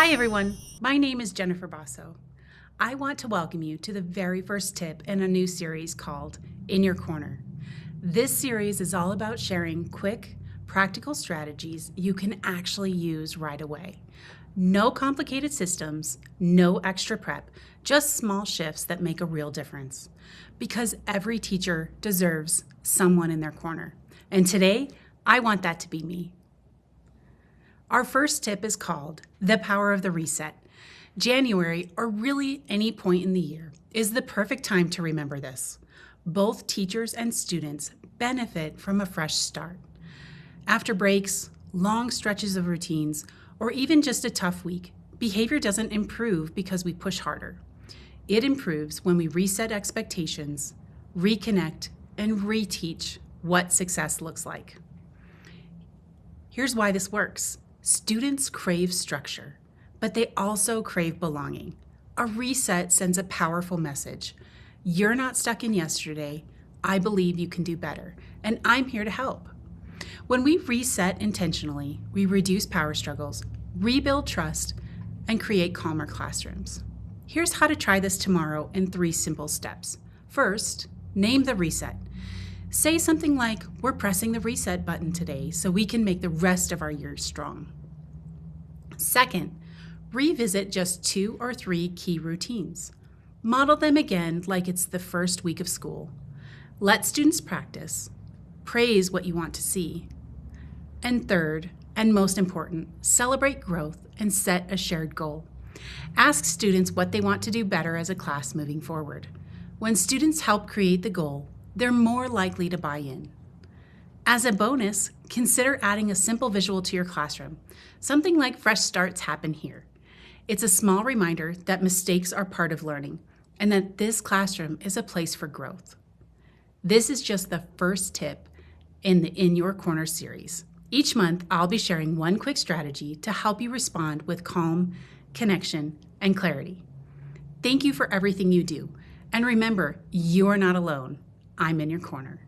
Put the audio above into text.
Hi everyone, my name is Jennifer Basso. I want to welcome you to the very first tip in a new series called In Your Corner. This series is all about sharing quick, practical strategies you can actually use right away. No complicated systems, no extra prep, just small shifts that make a real difference. Because every teacher deserves someone in their corner. And today, I want that to be me. Our first tip is called The Power of the Reset. January, or really any point in the year, is the perfect time to remember this. Both teachers and students benefit from a fresh start. After breaks, long stretches of routines, or even just a tough week, behavior doesn't improve because we push harder. It improves when we reset expectations, reconnect, and reteach what success looks like. Here's why this works. Students crave structure, but they also crave belonging. A reset sends a powerful message. You're not stuck in yesterday. I believe you can do better, and I'm here to help. When we reset intentionally, we reduce power struggles, rebuild trust, and create calmer classrooms. Here's how to try this tomorrow in 3 simple steps. First, name the reset. Say something like, we're pressing the reset button today so we can make the rest of our year strong. Second, revisit just 2 or 3 key routines. Model them again like it's the first week of school. Let students practice. Praise what you want to see. And third, and most important, celebrate growth and set a shared goal. Ask students what they want to do better as a class moving forward. When students help create the goal, they're more likely to buy in. As a bonus, consider adding a simple visual to your classroom, something like fresh starts happen here. It's a small reminder that mistakes are part of learning and that this classroom is a place for growth. This is just the first tip in the In Your Corner series. Each month, I'll be sharing one quick strategy to help you respond with calm, connection, and clarity. Thank you for everything you do. And remember, you're not alone. I'm in your corner.